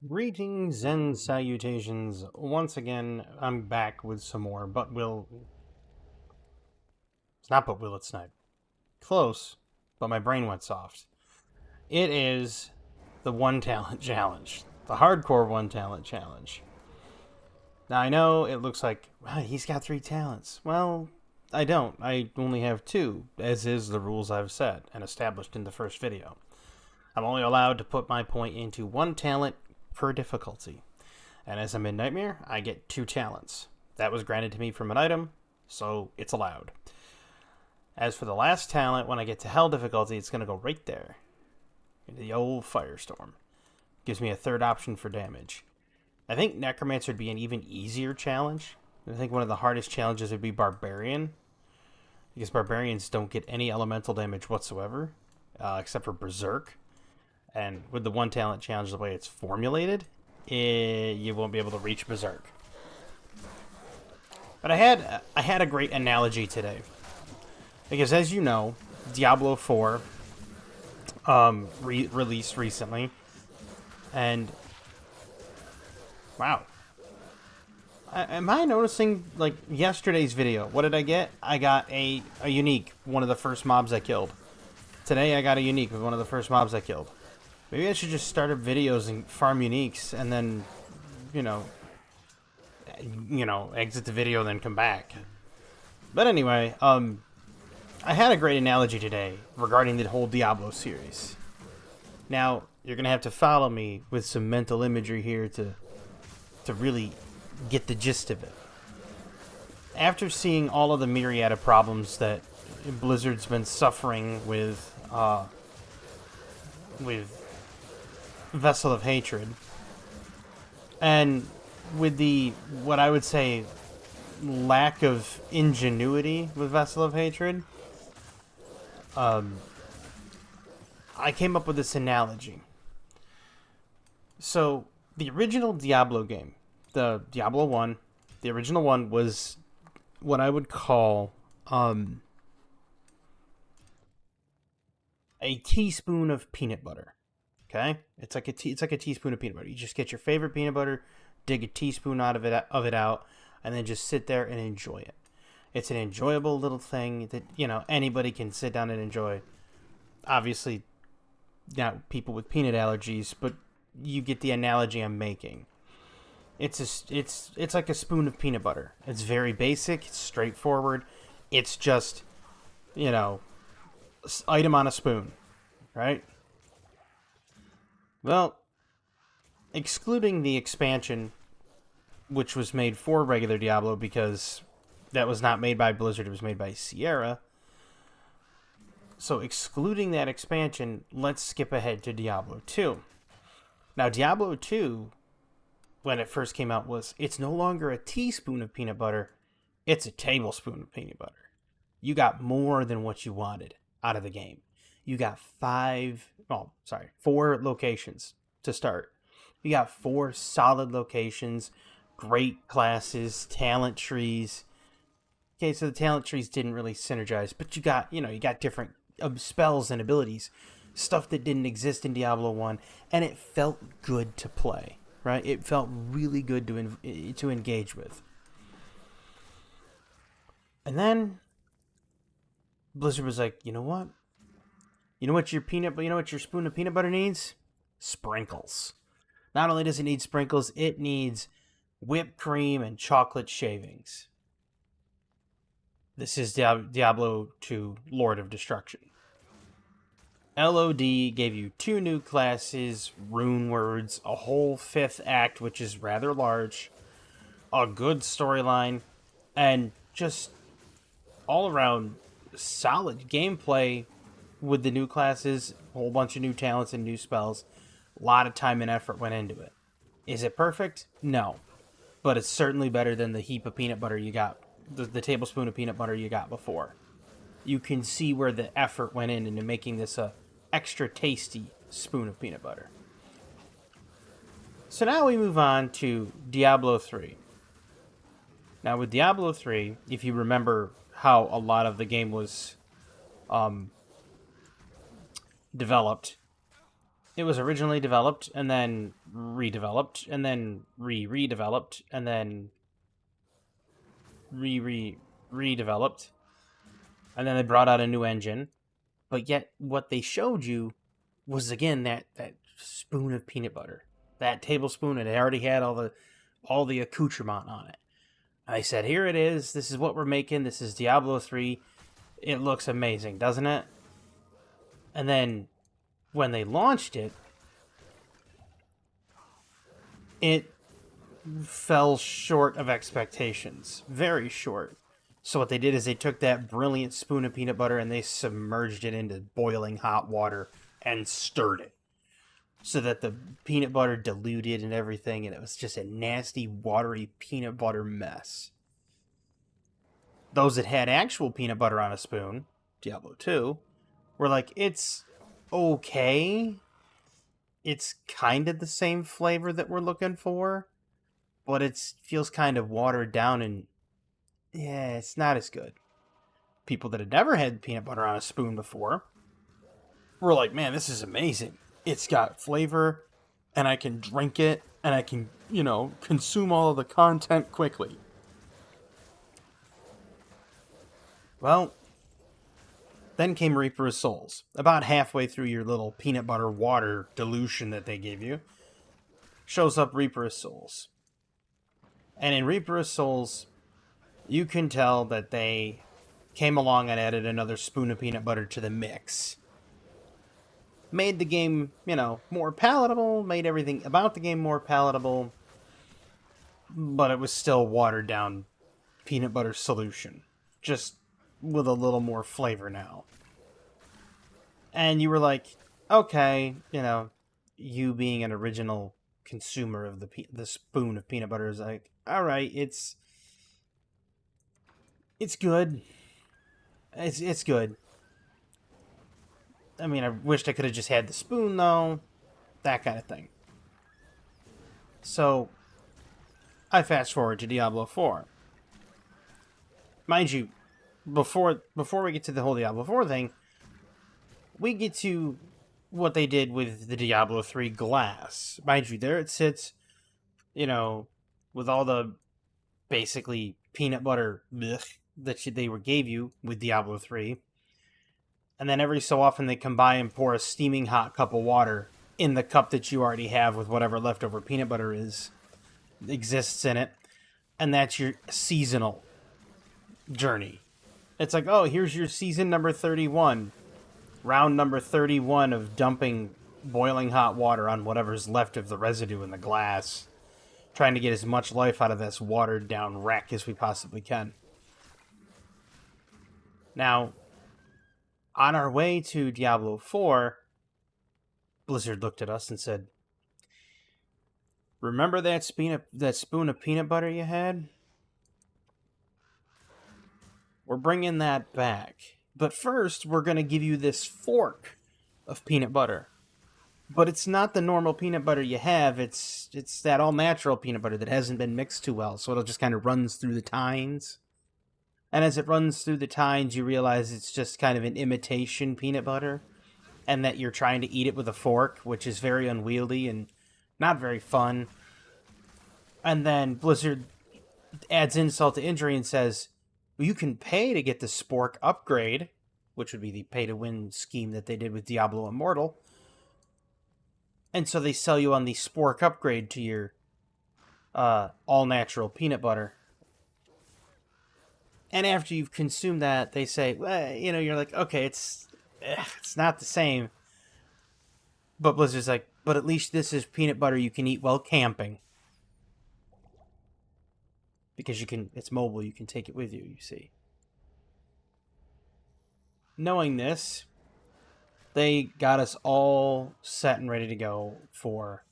Greetings and salutations. Once again, I'm back with some more, but will. It's not but will it snipe. Close, but my brain went soft. It is the One Talent Challenge. The hardcore One Talent Challenge. Now, I know it looks like, wow, he's got 3 talents. Well, I don't. I only have 2, as is the rules I've set and established in the first video. I'm only allowed to put my point into 1 talent per difficulty. And as I'm in Nightmare, I get 2 talents. That was granted to me from an item, so it's allowed. As for the last talent, when I get to Hell difficulty, it's going to go right there. Into the old Firestorm. Gives me a 3rd option for damage. I think Necromancer would be an even easier challenge. I think one of the hardest challenges would be Barbarian. Because Barbarians don't get any elemental damage whatsoever, except for Berserk. And with the 1 talent challenge, the way it's formulated, you won't be able to reach Berserk. But I had a great analogy today, because as you know, Diablo 4 released recently, and wow, am I noticing, like, yesterday's video? What did I get? I got a unique, one of the first mobs I killed. Today I got a unique with one of the first mobs I killed. Maybe I should just start up videos and farm uniques, and then, you know, exit the video, then come back. But anyway, I had a great analogy today regarding the whole Diablo series. Now, you're going to have to follow me with some mental imagery here to really get the gist of it. After seeing all of the myriad of problems that Blizzard's been suffering with Vessel of Hatred, and with the, what I would say, lack of ingenuity with Vessel of Hatred, I came up with this analogy. So, the original Diablo game, the Diablo 1, the original one was what I would call a teaspoon of peanut butter. Okay? It's like a teaspoon of peanut butter. You just get your favorite peanut butter, dig a teaspoon out of it out, and then just sit there and enjoy it. It's an enjoyable little thing that, anybody can sit down and enjoy. Obviously, not people with peanut allergies, but you get the analogy I'm making. It's like a spoon of peanut butter. It's very basic, it's straightforward. It's just, item on a spoon, right? Well, excluding the expansion, which was made for regular Diablo, because that was not made by Blizzard, it was made by Sierra. So excluding that expansion, let's skip ahead to Diablo 2. Now, Diablo 2, when it first came out, it's no longer a teaspoon of peanut butter, it's a tablespoon of peanut butter. You got more than what you wanted out of the game. You got 4 locations to start. You got 4 solid locations, great classes, talent trees. Okay, so the talent trees didn't really synergize, but you got different spells and abilities, stuff that didn't exist in Diablo 1, and it felt good to play, right? It felt really good to engage with. And then Blizzard was like, you know what? You know what your spoon of peanut butter needs? Sprinkles. Not only does it need sprinkles, it needs whipped cream and chocolate shavings. This is Diablo 2 Lord of Destruction. LOD gave you 2 new classes, rune words, a whole 5th act, which is rather large, a good storyline, and just all around solid gameplay with the new classes, a whole bunch of new talents and new spells. A lot of time and effort went into it. Is it perfect? No. But it's certainly better than the heap of peanut butter you got, the tablespoon of peanut butter you got before. You can see where the effort went into making this a extra tasty spoon of peanut butter. So now we move on to Diablo 3. Now with Diablo 3, if you remember how a lot of the game was developed, It was originally developed and then redeveloped and then redeveloped and then redeveloped, and then they brought out a new engine. But yet, what they showed you was again that spoon of peanut butter, that tablespoon, and it already had all the accoutrement on it. I said, "Here it is. This is what we're making. This is Diablo 3. It looks amazing, doesn't it?" And then when they launched it, it fell short of expectations. Very short. So what they did is they took that brilliant spoon of peanut butter and they submerged it into boiling hot water and stirred it, so that the peanut butter diluted and everything, and it was just a nasty, watery peanut butter mess. Those that had actual peanut butter on a spoon, Diablo 2, were like, it's okay. It's kind of the same flavor that we're looking for, but it feels kind of watered down, and yeah, it's not as good. People that had never had peanut butter on a spoon before were like, man, this is amazing. It's got flavor, and I can drink it, and I can, consume all of the content quickly. Well, then came Reaper of Souls. About halfway through your little peanut butter water dilution that they gave you, shows up Reaper of Souls. And in Reaper of Souls, you can tell that they came along and added another spoon of peanut butter to the mix. Made the game, more palatable, made everything about the game more palatable, but it was still watered down peanut butter solution, just with a little more flavor now. And you were like, okay, you being an original consumer of the spoon of peanut butter is like, all right, it's good. It's good. I mean, I wished I could have just had the spoon, though. That kind of thing. So, I fast forward to Diablo 4. Mind you, before we get to the whole Diablo 4 thing, we get to what they did with the Diablo 3 glass. Mind you, there it sits, with all the basically peanut butter that gave you with Diablo 3. And then every so often they come by and pour a steaming hot cup of water in the cup that you already have with whatever leftover peanut butter exists in it. And that's your seasonal journey. It's like, oh, here's your season number 31. Round number 31 of dumping boiling hot water on whatever's left of the residue in the glass. Trying to get as much life out of this watered down wreck as we possibly can. Now, on our way to Diablo 4, Blizzard looked at us and said, remember that spoon of peanut butter you had? We're bringing that back. But first, we're going to give you this fork of peanut butter. But it's not the normal peanut butter you have. It's that all-natural peanut butter that hasn't been mixed too well, so it'll just kind of runs through the tines. And as it runs through the tines, you realize it's just kind of an imitation peanut butter, and that you're trying to eat it with a fork, which is very unwieldy and not very fun. And then Blizzard adds insult to injury and says, well, you can pay to get the Spork upgrade, which would be the pay-to-win scheme that they did with Diablo Immortal. And so they sell you on the Spork upgrade to your all-natural peanut butter. And after you've consumed that, they say, well, you're like, okay, it's not the same. But Blizzard's like, but at least this is peanut butter you can eat while camping. Because it's mobile, you can take it with you, you see. Knowing this, they got us all set and ready to go for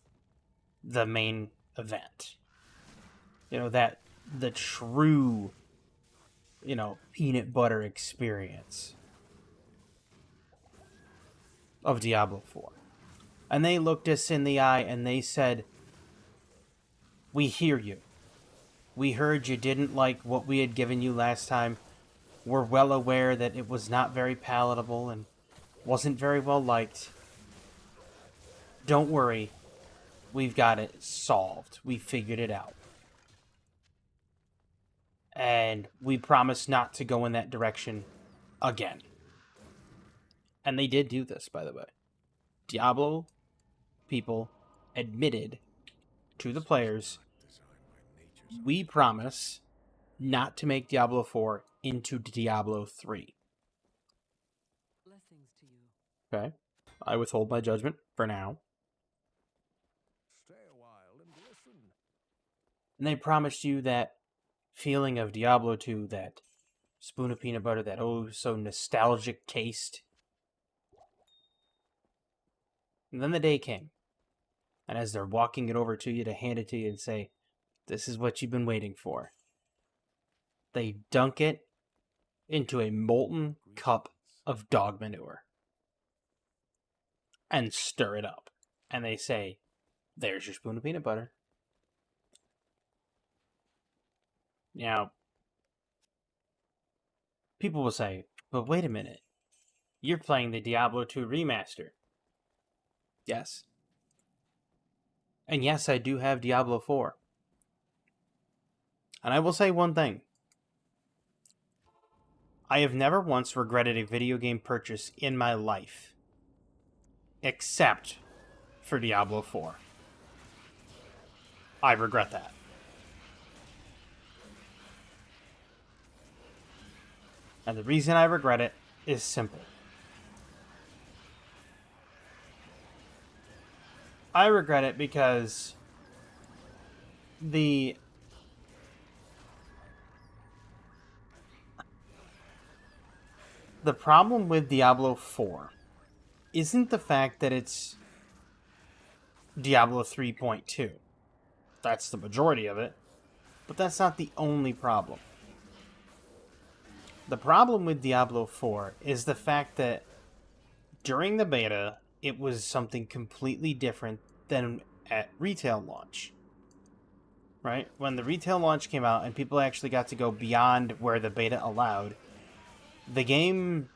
the main event. The true, peanut butter experience of Diablo 4. And they looked us in the eye and they said, we hear you. We heard you didn't like what we had given you last time. We're well aware that it was not very palatable and wasn't very well liked. don't worry, we've got it solved. We figured it out. And we promise not to go in that direction again. And they did do this, by the way. Diablo people admitted to the players, we promise not to make Diablo 4 into Diablo 3. Blessings to you. Okay? I withhold my judgment for now. Stay a while and listen. And they promised you that feeling of Diablo 2, that spoon of peanut butter, that oh so nostalgic taste. And then the day came. And as they're walking it over to you to hand it to you and say, this is what you've been waiting for, they dunk it into a molten cup of dog manure and stir it up. And they say, there's your spoon of peanut butter. Now, people will say, but wait a minute. You're playing the Diablo 2 remaster. Yes. And yes, I do have Diablo 4. And I will say one thing. I have never once regretted a video game purchase in my life. Except for Diablo 4. I regret that. And the reason I regret it is simple. I regret it because the problem with Diablo 4 isn't the fact that it's Diablo 3.2. That's the majority of it, but that's not the only problem. The problem with Diablo 4 is the fact that during the beta, it was something completely different than at retail launch. Right? When the retail launch came out and people actually got to go beyond where the beta allowed, the game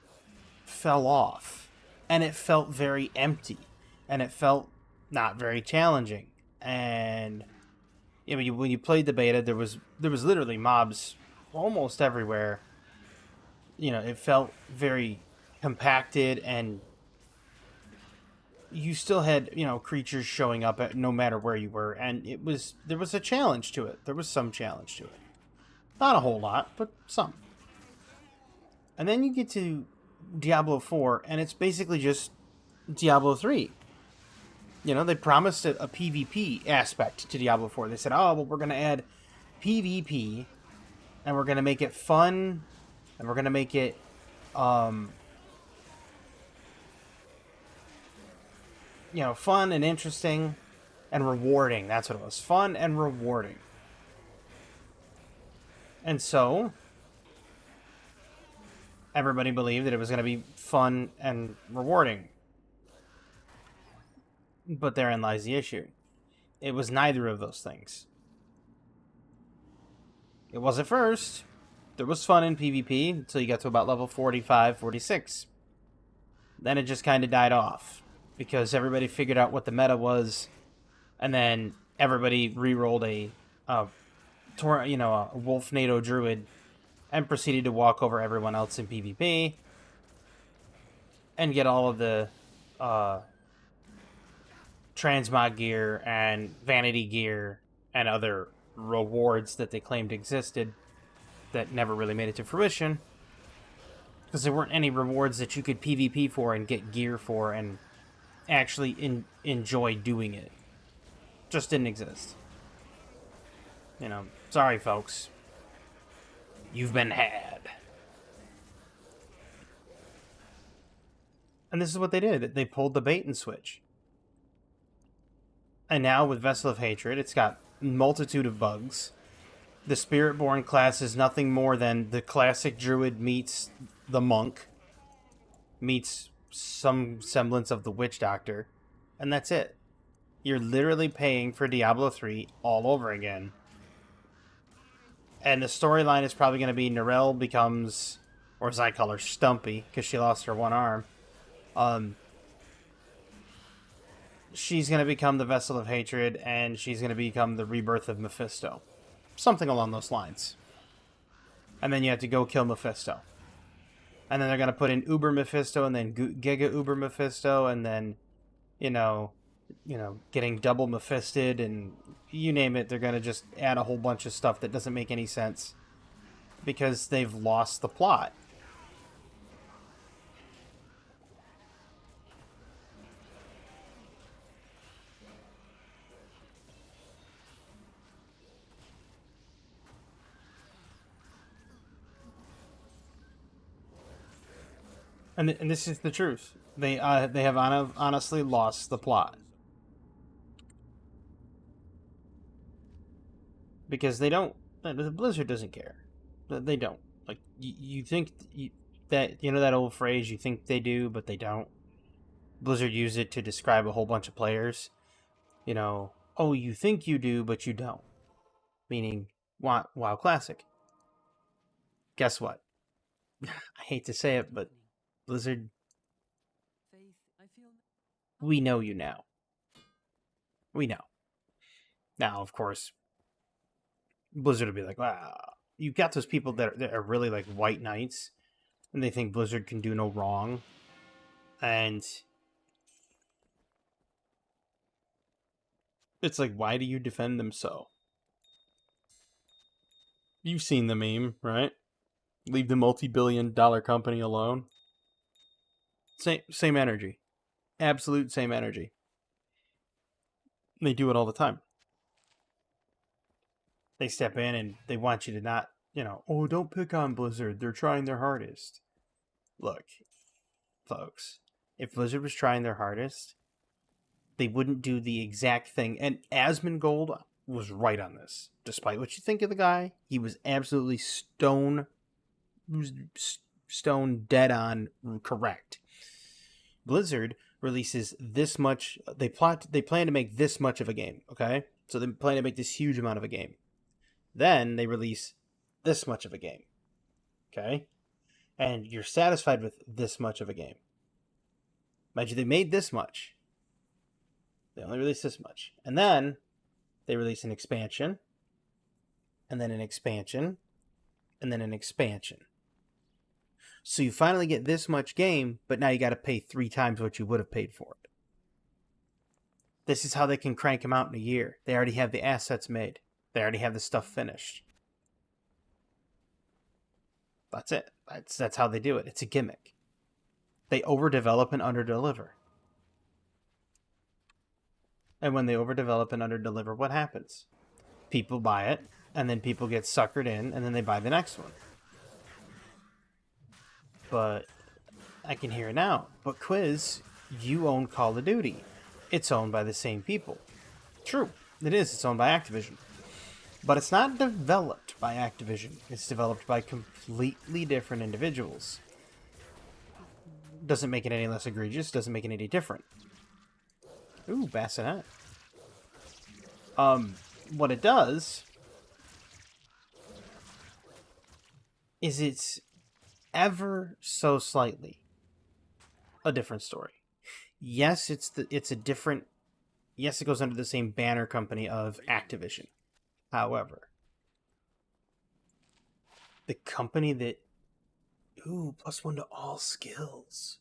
fell off. And it felt very empty. And it felt not very challenging. And when you played the beta, there was literally mobs almost everywhere. It felt very compacted, and you still had, creatures showing up at no matter where you were, and there was a challenge to it. There was some challenge to it. Not a whole lot, but some. And then you get to Diablo 4, and it's basically just Diablo 3. They promised a PvP aspect to Diablo 4. They said, oh, well, we're going to add PvP, and we're going to make it fun, and we're going to make it, fun and interesting and rewarding. That's what it was. Fun and rewarding. And so, everybody believed that it was going to be fun and rewarding. But therein lies the issue. It was neither of those things. It was at first. There was fun in PvP until you got to about level 45, 46. Then it just kind of died off. Because everybody figured out what the meta was, and then everybody re-rolled a Wolf NATO Druid, and proceeded to walk over everyone else in PvP, and get all of the transmog gear and vanity gear and other rewards that they claimed existed that never really made it to fruition, because there weren't any rewards that you could PvP for and get gear for and actually enjoy doing it. Just didn't exist. Sorry folks. You've been had. And this is what they did. They pulled the bait and switch. And now with Vessel of Hatred, it's got a multitude of bugs. The Spiritborn class is nothing more than the classic druid meets the monk, meets some semblance of the witch doctor, and that's it. You're literally paying for Diablo 3 all over again. And the storyline is probably going to be Narelle becomes, or as I call her, Stumpy, because she lost her one arm. she's going to become the vessel of hatred, and she's going to become the rebirth of Mephisto. Something along those lines. And then you have to go kill Mephisto. And then they're going to put in Uber Mephisto, and then Giga Uber Mephisto, and then, you know, getting double Mephisted, and you name it, they're going to just add a whole bunch of stuff that doesn't make any sense. Because they've lost the plot. And this is the truth. They have honestly lost the plot. Because they don't. Blizzard doesn't care. They don't. Like, you think that, that old phrase, you think they do, but they don't. Blizzard used it to describe a whole bunch of players. Oh, you think you do, but you don't. Meaning, WoW Classic. Guess what? I hate to say it, but Blizzard, we know you now. We know. Now, of course, Blizzard will be like, wow, you've got those people that are really like white knights, and they think Blizzard can do no wrong. And it's like, why do you defend them so? You've seen the meme, right? Leave the multi-billion-dollar company alone. Same energy. Absolute same energy. They do it all the time. They step in and they want you to not, oh, don't pick on Blizzard. They're trying their hardest. Look, folks, if Blizzard was trying their hardest, they wouldn't do the exact thing. And Asmongold was right on this. Despite what you think of the guy, he was absolutely stone dead on correct. Blizzard releases this much. They plan to make this much of a game. Okay, so they plan to make this huge amount of a game. Then they release this much of a game. Okay, and you're satisfied with this much of a game. Mind you, they made this much. They only released this much, and then they release an expansion, and then an expansion, and then an expansion. So you finally get this much game, but now you got to pay 3 times what you would have paid for it. This is how they can crank them out in a year. They already have the assets made. They already have the stuff finished. That's it. That's how they do it. It's a gimmick. They overdevelop and underdeliver. And when they overdevelop and underdeliver, what happens? People buy it, and then people get suckered in, and then they buy the next one. But I can hear it now. But Quiz, you own Call of Duty. It's owned by the same people. True, it is. It's owned by Activision. But it's not developed by Activision. It's developed by completely different individuals. Doesn't make it any less egregious. Doesn't make it any different. Ooh, bassinet. What it does is it's ever so slightly a different story. Yes, it's a different. Yes, it goes under the same banner company of Activision. However, the company that +1 to all skills.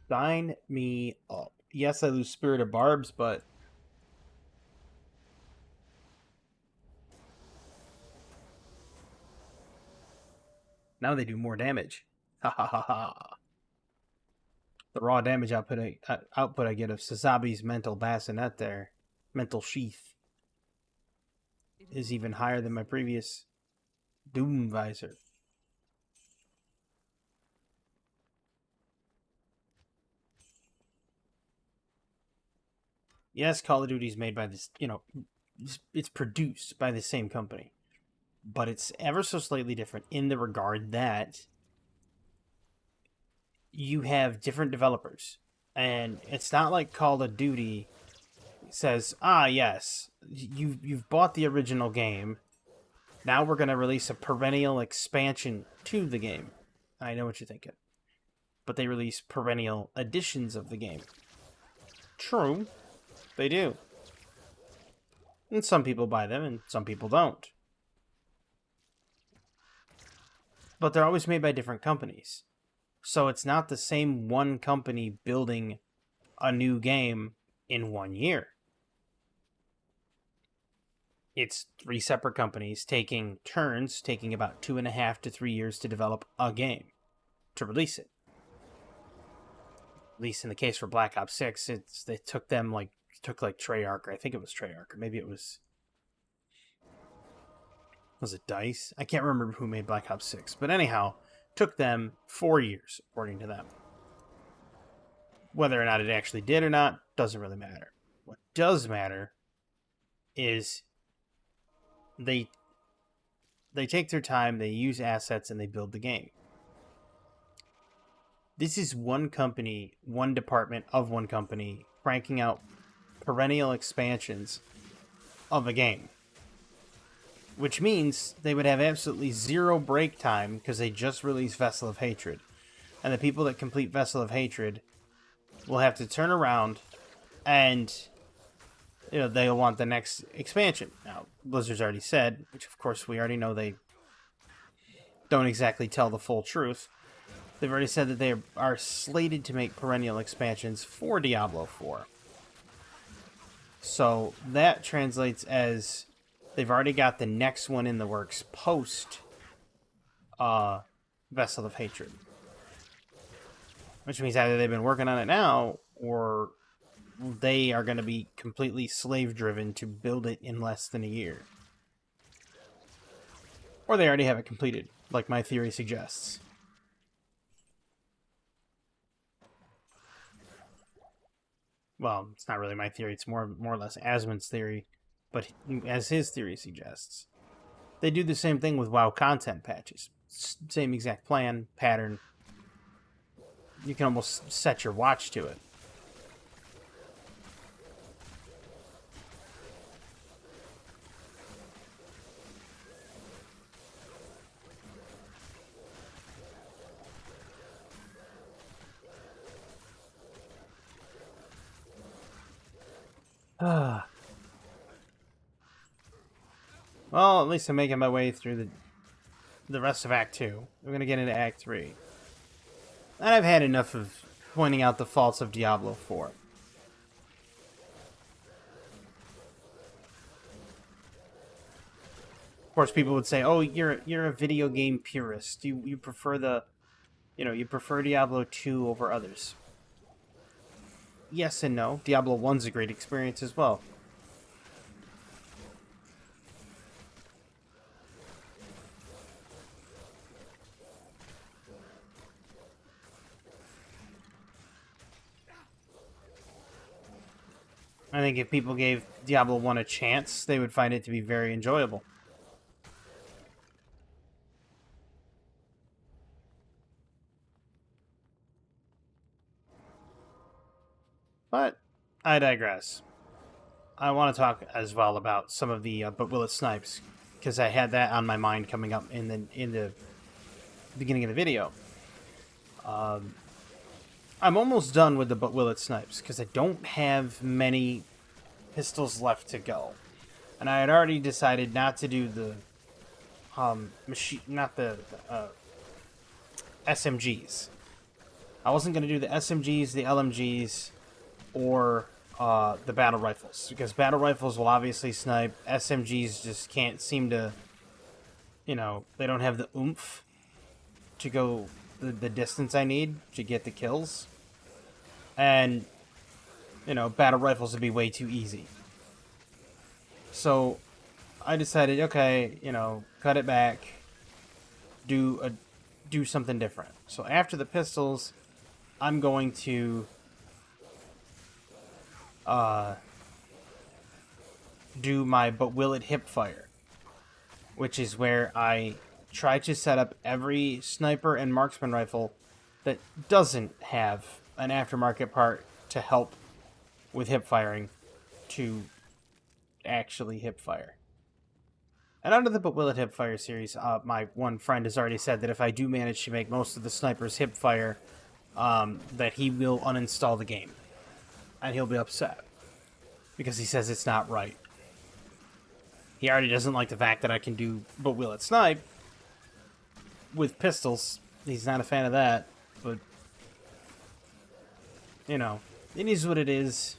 Sign me up. Yes, I lose Spirit of Barbs, but now they do more damage. Ha ha ha ha. The raw damage output I get of Sazabi's mental bassinet there, mental sheath, is even higher than my previous Doom visor. Yes, Call of Duty is made by this, it's produced by the same company. But it's ever so slightly different in the regard that you have different developers. And it's not like Call of Duty says, yes, you've bought the original game. Now we're going to release a perennial expansion to the game. I know what you're thinking. but they release perennial editions of the game. True, they do. And some people buy them, and some people don't. But they're always made by different companies. So it's not the same one company building a new game in 1 year. It's 3 separate companies taking turns, taking about 2.5 to 3 years to develop a game, to release it. At least in the case for Black Ops 6, it took them like Treyarch, or I think it was Treyarch, or maybe it was it DICE? I can't remember who made Black Ops 6, but anyhow, took them 4 years, according to them. Whether or not it actually did or not, doesn't really matter. What does matter is they take their time, they use assets, and they build the game. This is one company, one department of one company, cranking out perennial expansions of a game. Which means they would have absolutely zero break time because they just released Vessel of Hatred. And the people that complete Vessel of Hatred will have to turn around and they'll want the next expansion. Now, Blizzard's already said, which of course we already know they don't exactly tell the full truth. They've already said that they are slated to make perennial expansions for Diablo 4. So that translates as they've already got the next one in the works post Vessel of Hatred. Which means either they've been working on it now, or they are going to be completely slave-driven to build it in less than a year. Or they already have it completed, like my theory suggests. Well, it's not really my theory, it's more or less Asmon's theory, but as his theory suggests. They do the same thing with WoW content patches. Same exact plan, pattern. You can almost set your watch to it. Well, at least I'm making my way through the rest of Act 2. We're going to get into Act 3. And I've had enough of pointing out the faults of Diablo 4. Of course, people would say, "Oh, you're a video game purist. You prefer you prefer Diablo 2 over others." Yes and no. Diablo 1's a great experience as well. I think if people gave Diablo 1 a chance, they would find it to be very enjoyable. But I digress. I want to talk as well about some of the But Will It Snipes, because I had that on my mind coming up in the beginning of the video. I'm almost done with the But Will It Snipes, because I don't have many pistols left to go. And I had already decided not to do the SMGs. I wasn't going to do the SMGs, the LMGs, or the battle rifles, because battle rifles will obviously snipe. SMGs just can't seem to, they don't have the oomph to go the distance I need to get the kills. And, battle rifles would be way too easy. So I decided, okay, cut it back, do something different. So after the pistols, I'm going to do my But Will It Hipfire, which is where I try to set up every sniper and marksman rifle that doesn't have an aftermarket part to help with hip firing to actually hip fire. And under the But Will It Hipfire series, my one friend has already said that if I do manage to make most of the snipers hip fire, that he will uninstall the game. And he'll be upset. Because he says it's not right. He already doesn't like the fact that I can do but will it snipe with pistols. He's not a fan of that, but you know, it is what it is.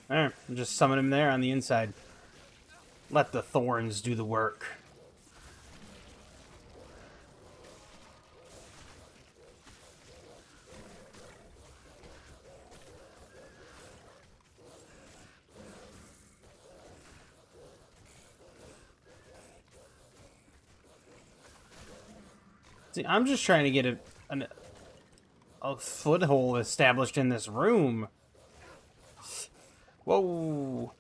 There, just summon him there on the inside. Let the thorns do the work. See, I'm just trying to get a foothold established in this room. Whoa.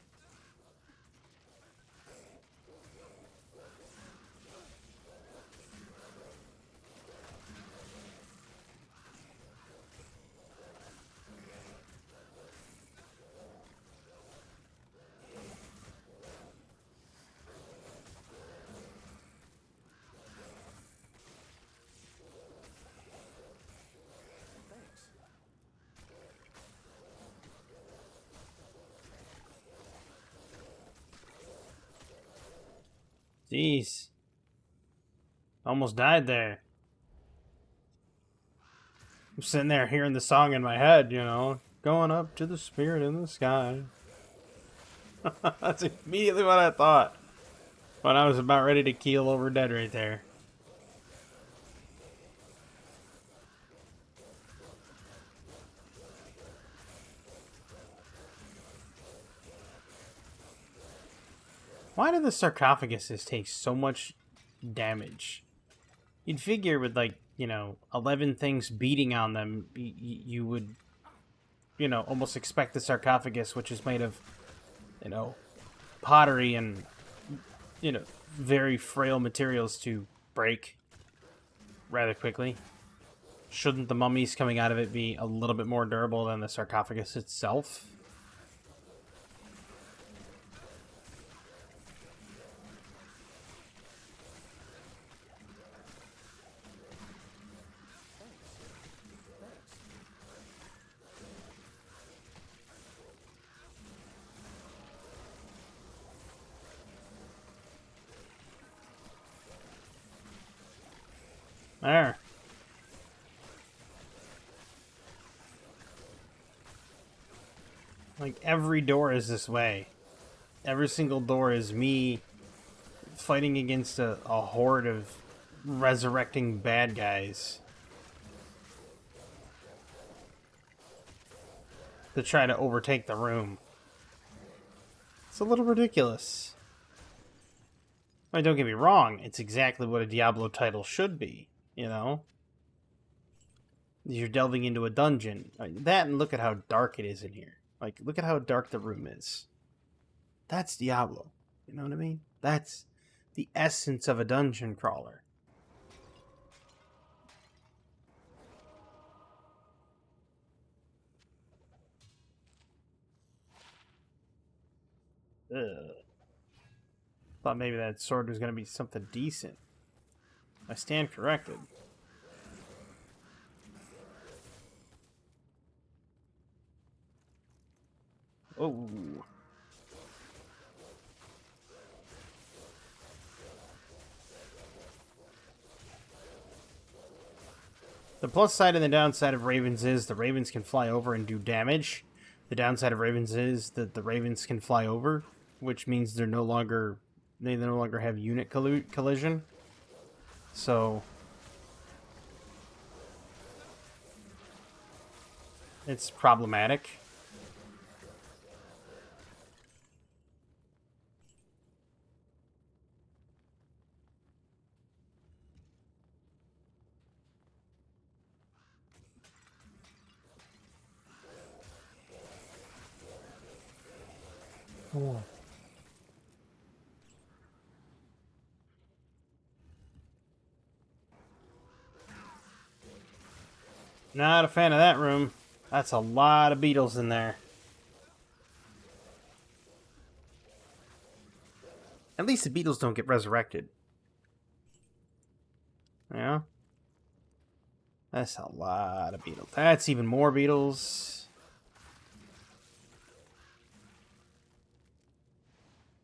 Jeez. Almost died there. I'm sitting there hearing the song in my head, you know, going up to the spirit in the sky. That's immediately what I thought when I was about ready to keel over dead right there. Why do the sarcophaguses take so much damage? You'd figure with, like, you know, 11 things beating on them, you would, you know, almost expect the sarcophagus, which is made of, you know, pottery and, you know, very frail materials, to break rather quickly. Shouldn't the mummies coming out of it be a little bit more durable than the sarcophagus itself? There. Like, every door is this way. Every single door is me fighting against a horde of resurrecting bad guys to try to overtake the room. It's a little ridiculous. I mean, don't get me wrong, it's exactly what a Diablo title should be, you know? You're delving into a dungeon. That, and look at how dark it is in here. Like, look at how dark the room is. That's Diablo. You know what I mean? That's the essence of a dungeon crawler. Ugh. Thought maybe that sword was going to be something decent. I stand corrected. Oh. The plus side and the downside of ravens is the ravens can fly over and do damage. The downside of ravens is that the ravens can fly over, which means they no longer have unit collision. So it's problematic. Oh. Not a fan of that room. That's a lot of beetles in there. At least the beetles don't get resurrected. Yeah? That's a lot of beetles. That's even more beetles.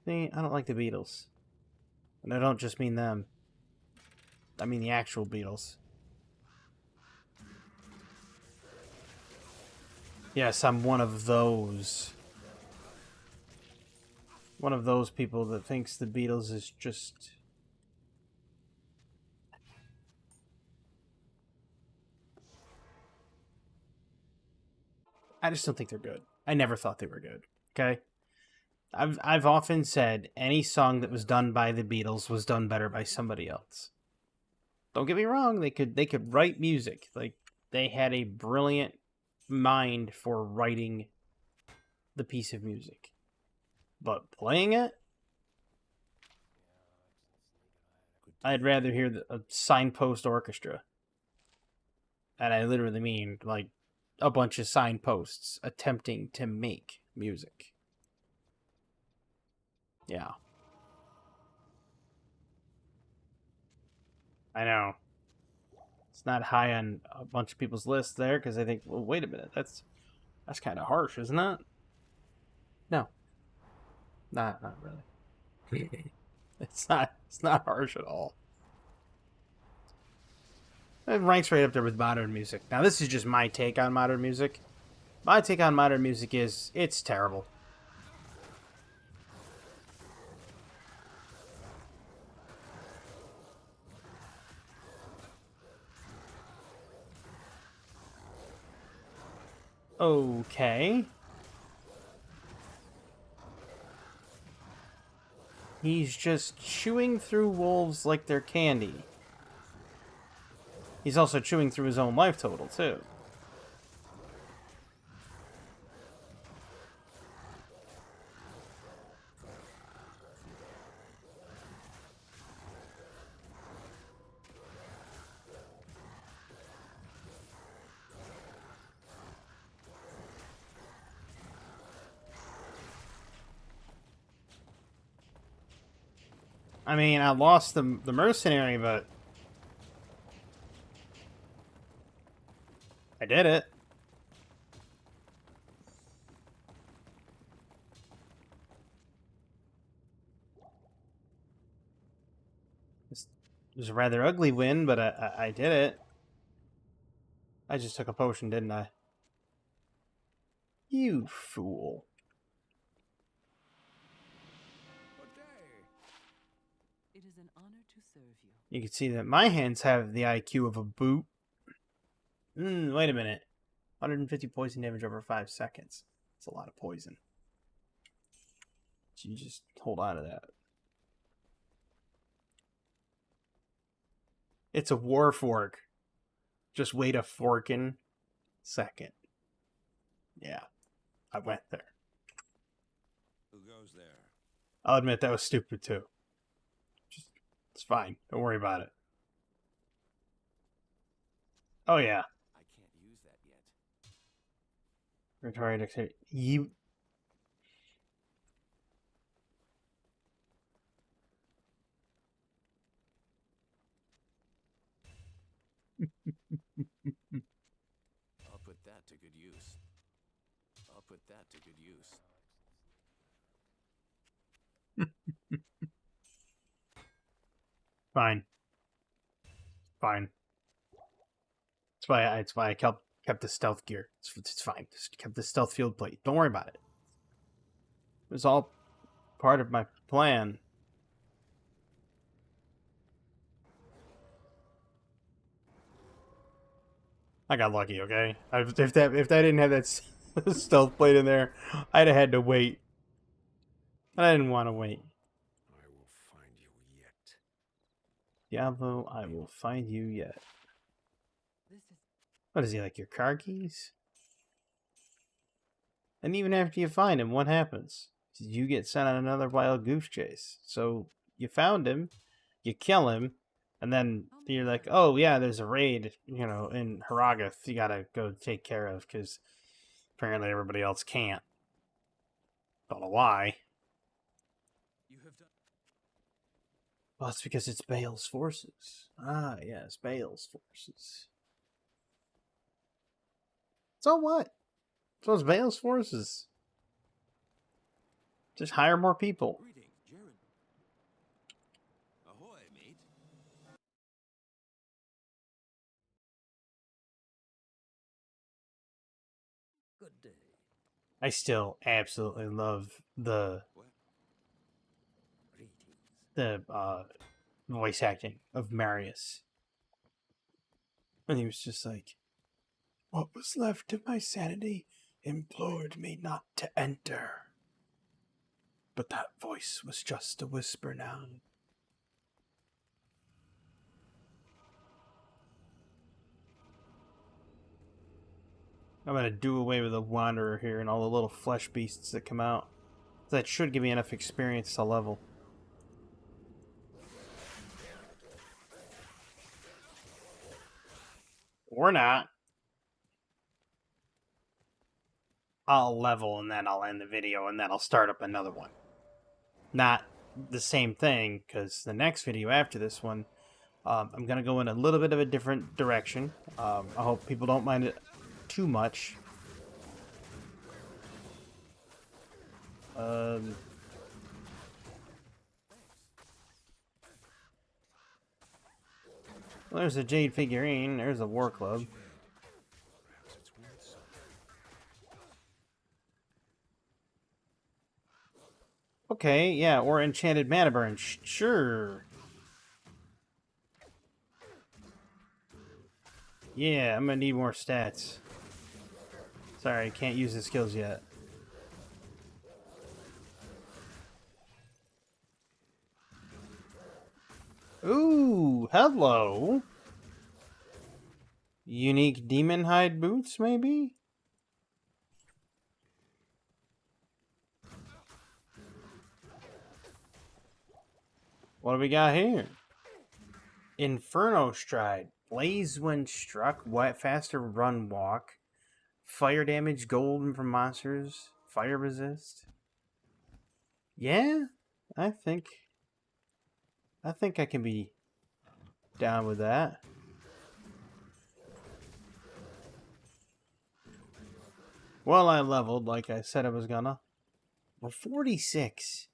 See, I don't like the beetles. And I don't just mean them. I mean the actual beetles. Yes, I'm one of those. One of those people that thinks the Beatles is just... I just don't think they're good. I never thought they were good. Okay? I've often said any song that was done by the Beatles was done better by somebody else. Don't get me wrong, they could write music. Like, they had a brilliant mind for writing the piece of music. But playing it, I'd rather hear a signpost orchestra. And I literally mean, like, a bunch of signposts attempting to make music. Yeah. I know. It's not high on a bunch of people's lists there, because I think, well, wait a minute, that's kind of harsh, isn't it? No. Not really. It's not harsh at all. It ranks right up there with modern music. Now, this is just my take on modern music. My take on modern music is it's terrible. Okay. He's just chewing through wolves like they're candy. He's also chewing through his own life total, too. I mean, I lost the mercenary, but I did it. It was a rather ugly win, but I did it. I just took a potion, didn't I? You fool. Good day. It is an honor to serve you. You can see that my hands have the IQ of a boot. Wait a minute. 150 poison damage over 5 seconds. That's a lot of poison. So you just hold on to that. It's a war fork. Just wait a forkin' second. Yeah, I went there. Who goes there? I'll admit that was stupid too. It's fine. Don't worry about it. Oh yeah. I can't use that yet. Retarded dexterity. You. I'll put that to good use. I'll put that to good use. Fine. Fine. That's why I kept the stealth gear. It's fine. Just kept the stealth field plate. Don't worry about it. It was all part of my plan. I got lucky, okay? If that didn't have that stealth plate in there, I'd have had to wait. And I didn't want to wait. I will find you yet. Diablo, I will find you yet. This is What is he, like your car keys? And even after you find him, what happens? You get sent on another wild goose chase. So you found him, you kill him, And then you're like, oh yeah, there's a raid, in Haragath you gotta go take care of because apparently everybody else can't. Don't know why. You have done. Well, it's because it's Bale's forces. Ah, yes, Bale's forces. So what? So it's Bale's forces. Just hire more people. Greetings, Jared. Ahoy, mate. Good day. I still absolutely love the What? Greetings. voice acting of Marius. And he was just like, what was left of my sanity implored me not to enter. But that voice was just a whisper now. I'm gonna do away with the Wanderer here and all the little flesh beasts that come out. That should give me enough experience to level. Or not. I'll level and then I'll end the video and then I'll start up another one. Not the same thing, because the next video after this one, I'm going to go in a little bit of a different direction. I hope people don't mind it too much. Well, there's a Jade figurine. There's a War Club. Perhaps it's worth something. Okay, yeah, or Enchanted Mana Burn. Sure. Yeah, I'm gonna need more stats. Sorry, I can't use the skills yet. Ooh, hello. Unique demon hide boots, maybe? What do we got here? Inferno Stride. Blaze when struck. Faster run walk. Fire damage golden from monsters. Fire resist. Yeah, I think I can be down with that. Well, I leveled like I said I was gonna. We're 46.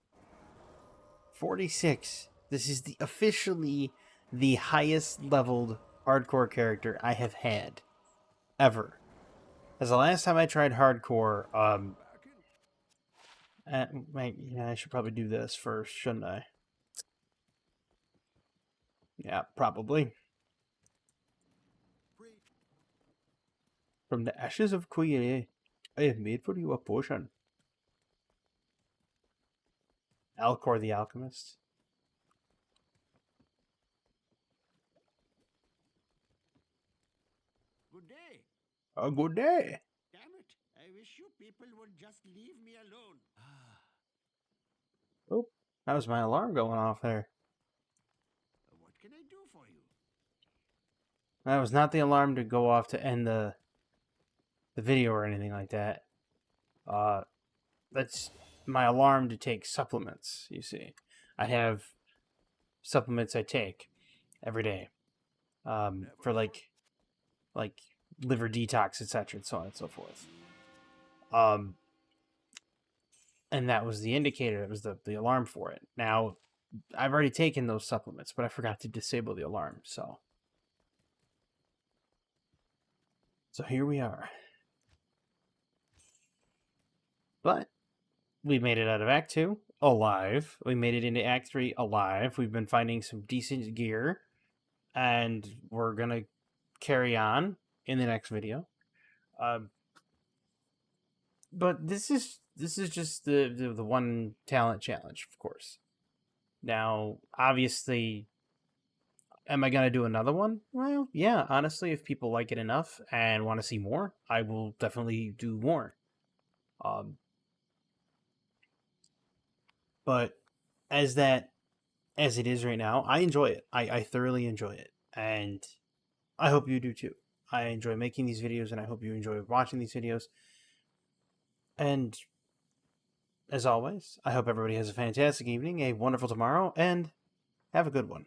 46. This is officially the highest leveled hardcore character I have had ever. As the last time I tried hardcore, I should probably do this first, shouldn't I? Yeah, probably. From the ashes of Kuye, I have made for you a potion. Alcor the Alchemist. Good day. A good day. Damn it. I wish you people would just leave me alone. Oh, that was my alarm going off there. What can I do for you? That was not the alarm to go off to end the video or anything like that. That's my alarm to take supplements, you see. I have supplements I take every day. For like liver detox, etc., and so on and so forth. And that was the indicator. It was the alarm for it. Now, I've already taken those supplements, but I forgot to disable the alarm. So here we are. But we made it out of Act 2 alive. We made it into Act 3 alive. We've been finding some decent gear, and we're gonna carry on in the next video. But this is just the one talent challenge, of course. Now, obviously, am I gonna do another one? Well, yeah. Honestly, if people like it enough and want to see more, I will definitely do more. But as that as it is right now, I enjoy it. I thoroughly enjoy it. And I hope you do too. I enjoy making these videos, and I hope you enjoy watching these videos. And as always, I hope everybody has a fantastic evening, a wonderful tomorrow, and have a good one.